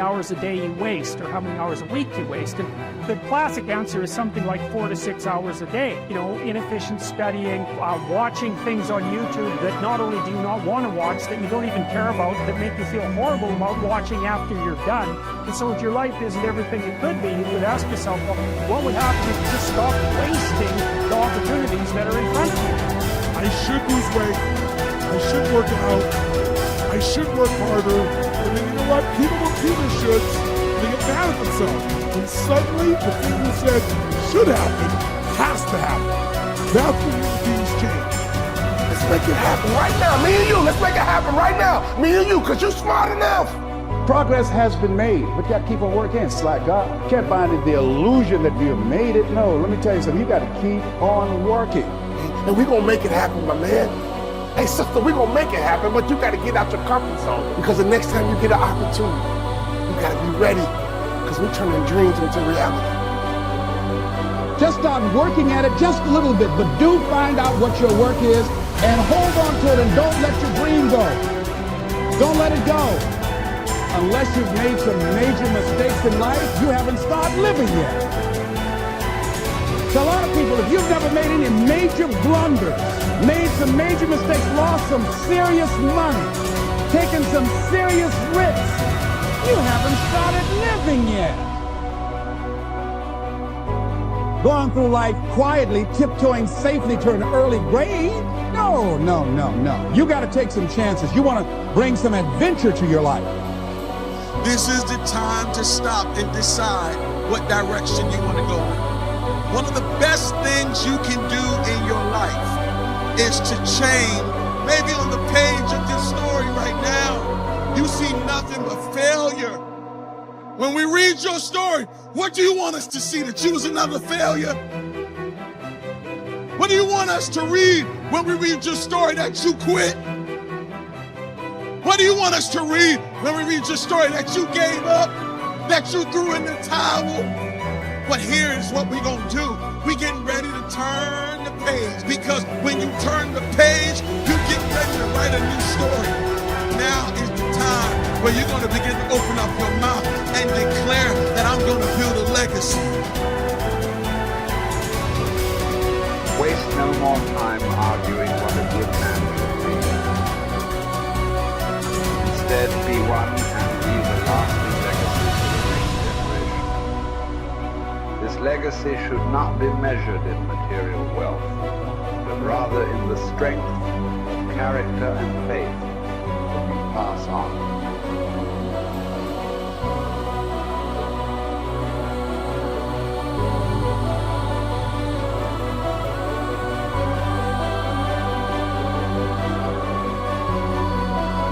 hours a day you waste or how many hours a week you waste. And the classic answer is something like 4 to 6 hours a day. You know, inefficient studying, watching things on YouTube that not only do you not want to watch, that you don't even care about, that make you feel horrible about watching after you're done. And so if your life isn't everything it could be, you would ask yourself, well, what would happen if you just stopped wasting the opportunities that are in front of you? I should lose weight. I should work out. I should work harder. And then you know what? People don't do their shoulds. They get mad at themselves. And suddenly the thing you said should happen has to happen. That's when human beings change. Let's make it happen right now. Me and you, let's make it happen right now. Me and you, because you're smart enough. Progress has been made, but you got to keep on working. It's like God. You can't find the illusion that you have made it. No, let me tell you something. You got to keep on working. And we're going to make it happen, my man. Hey, sister, we're going to make it happen, but you got to get out your comfort zone. Because the next time you get an opportunity, you got to be ready. Because we're turning dreams into reality. Just start working at it just a little bit, but do find out what your work is and hold on to it and don't let your dream go. Don't let it go. Unless you've made some major mistakes in life, you haven't started living yet. So a lot of people, if you've never made any major blunders, made some major mistakes, lost some serious money, taken some serious risks, you haven't started living yet. Going through life quietly, tiptoeing safely to an early grave? No, no, no, no. You got to take some chances. You want to bring some adventure to your life. This is the time to stop and decide what direction you want to go in. One of the best things you can do in your life is to change. Maybe on the page of this story right now, you see nothing but failure. When we read your story, what do you want us to see? That you was another failure? What do you want us to read when we read your story? That you quit? What do you want us to read when we read your story? That you gave up? That you threw in the towel? But here is what we're going to do. We're getting ready to turn the page, because when you turn the page, you get ready to write a new story. Now is the time where you're going to begin to open up your mouth and declare that I'm going to build a legacy. Waste no more time arguing what a good man should be. Instead, be one and leave a lasting legacy for the next generation. This legacy should not be measured in material wealth, but rather in the strength of character and faith that you pass on.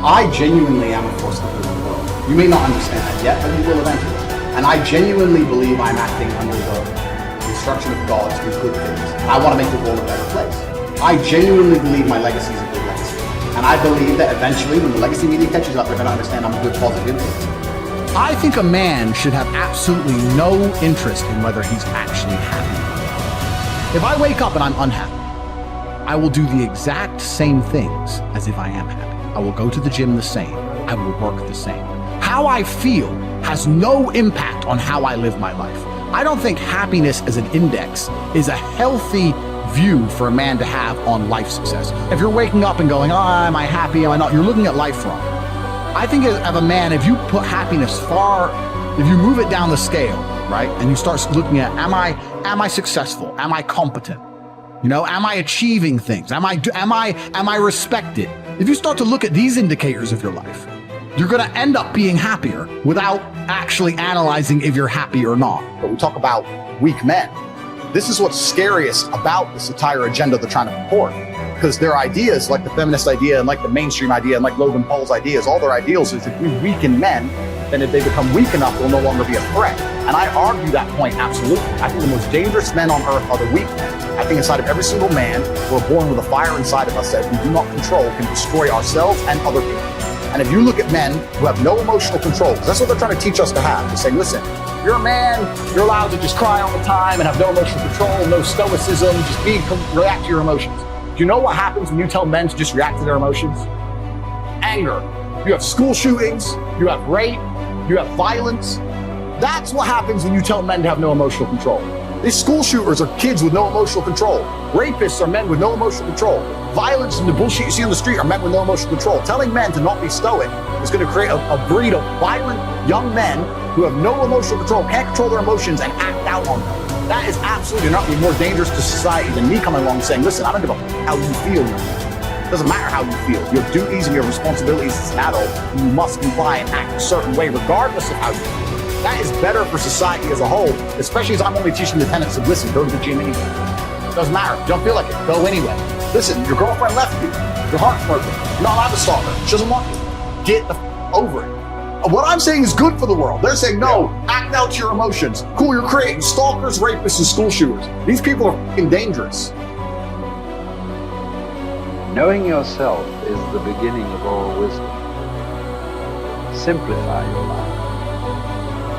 I genuinely am a force to live in the world. You may not understand that yet, but you will eventually. And I genuinely believe I'm acting under the instruction of God to do good things. I want to make the world a better place. I genuinely believe my legacy is a good legacy. And I believe that eventually, when the legacy media catches up, they're going to understand I'm a good, positive influence. I think a man should have absolutely no interest in whether he's actually happy. If I wake up and I'm unhappy, I will do the exact same things as if I am happy. I will go to the gym the same. I will work the same. How I feel has no impact on how I live my life. I don't think happiness as an index is a healthy view for a man to have on life success. If you're waking up and going, oh, am I happy, am I not? You're looking at life wrong. I think of a man, if you put happiness if you move it down the scale, right? And you start looking at, am I successful? Am I competent? You know, am I achieving things? Am I respected? If you start to look at these indicators of your life, you're going to end up being happier without actually analyzing if you're happy or not. But we talk about weak men. This is what's scariest about this entire agenda they're trying to purport. Because their ideas, like the feminist idea and like the mainstream idea and like Logan Paul's ideas, all their ideals is if we weaken men, then if they become weak enough, they'll no longer be a threat. And I argue that point absolutely. I think the most dangerous men on earth are the weak men. I think inside of every single man, we're born with a fire inside of us that we do not control can destroy ourselves and other people. And if you look at men who have no emotional control, because that's what they're trying to teach us to have, to say, listen, you're a man, you're allowed to just cry all the time and have no emotional control, no stoicism, just react to your emotions. Do you know what happens when you tell men to just react to their emotions? Anger. You have school shootings, you have rape, You have violence. That's what happens when you tell men to have no emotional control. These school shooters are kids with no emotional control. Rapists are men with no emotional control. Violence and the bullshit you see on the street are men with no emotional control. Telling men to not be stoic is going to create a breed of violent young men who have no emotional control, can't control their emotions, and act out on them. That is absolutely not more dangerous to society than me coming along and saying, listen, I don't give a how you feel. It doesn't matter how you feel. You have duties and you have responsibilities as an adult. You must comply and act a certain way regardless of how you feel. That is better for society as a whole, especially as I'm only teaching the tenets of, listen, go to the gym anyway. It doesn't matter. You don't feel like it. Go anyway. Listen, your girlfriend left you. Your heart's broken. You're not allowed to stalk her. She doesn't want you. Get the over it. What I'm saying is good for the world. They're saying, no, act out your emotions. Cool, you're creating stalkers, rapists, and school shooters. These people are fucking dangerous. Knowing yourself is the beginning of all wisdom. Simplify your life.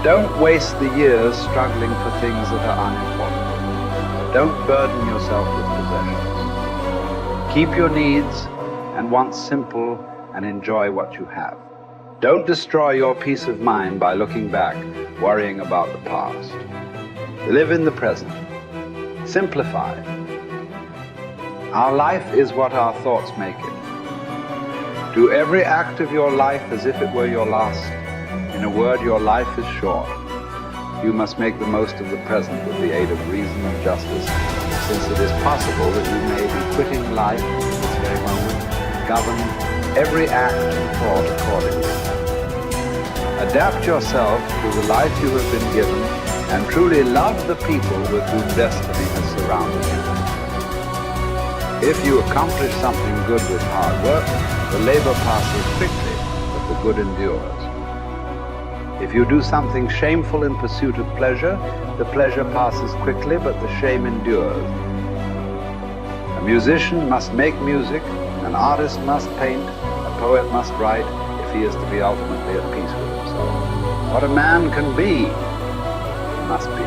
Don't waste the years struggling for things that are unimportant. Don't burden yourself with possessions. Keep your needs and wants simple and enjoy what you have. Don't destroy your peace of mind by looking back, worrying about the past. Live in the present. Simplify. Our life is what our thoughts make it. Do every act of your life as if it were your last. In a word, your life is short. You must make the most of the present with the aid of reason and justice, since it is possible that you may be quitting life at this very moment. Govern every act and thought accordingly. Adapt yourself to the life you have been given and truly love the people with whom destiny has surrounded you. If you accomplish something good with hard work, the labor passes quickly, but the good endures. If you do something shameful in pursuit of pleasure, the pleasure passes quickly, but the shame endures. A musician must make music, an artist must paint, a poet must write, if he is to be ultimately at peace with himself. What a man can be, must be.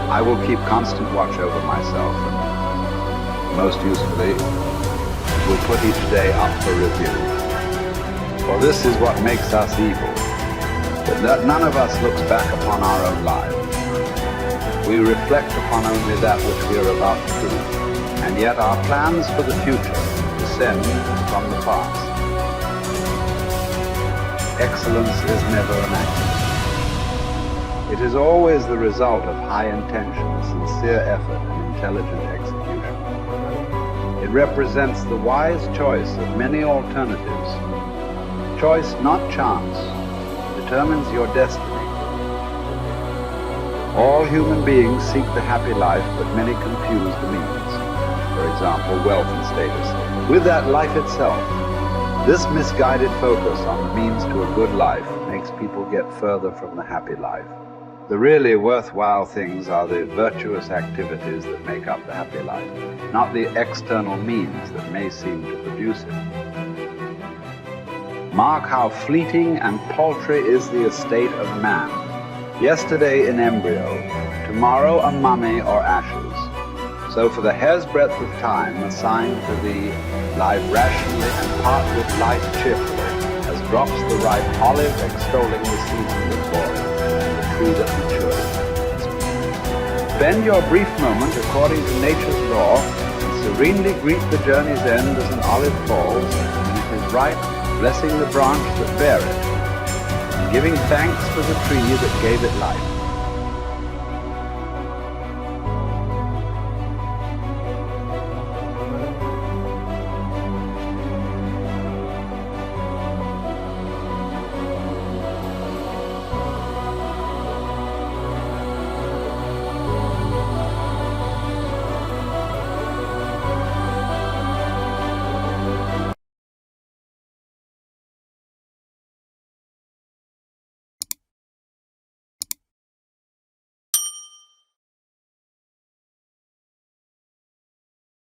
I will keep constant watch over myself, and most usefully, will put each day up for review. For this is what makes us evil, that none of us looks back upon our own lives. We reflect upon only that which we are about to do, and yet our plans for the future descend from the past. Excellence is never an accident. It is always the result of high intention, sincere effort, and intelligent execution. It represents the wise choice of many alternatives. Choice, not chance, determines your destiny. All human beings seek the happy life, but many confuse the means. For example, wealth and status, with that life itself. This misguided focus on the means to a good life makes people get further from the happy life. The really worthwhile things are the virtuous activities that make up the happy life, not the external means that may seem to produce it. Mark how fleeting and paltry is the estate of man. Yesterday an embryo, tomorrow a mummy or ashes. So for the hair's breadth of time assigned to thee, live rationally and part with life cheerfully, as drops the ripe olive extolling the season that bore it, and the tree that matured. Spend your brief moment according to nature's law, and serenely greet the journey's end as an olive falls, when it is ripe, blessing the branch that bare it, and giving thanks for the tree that gave it life.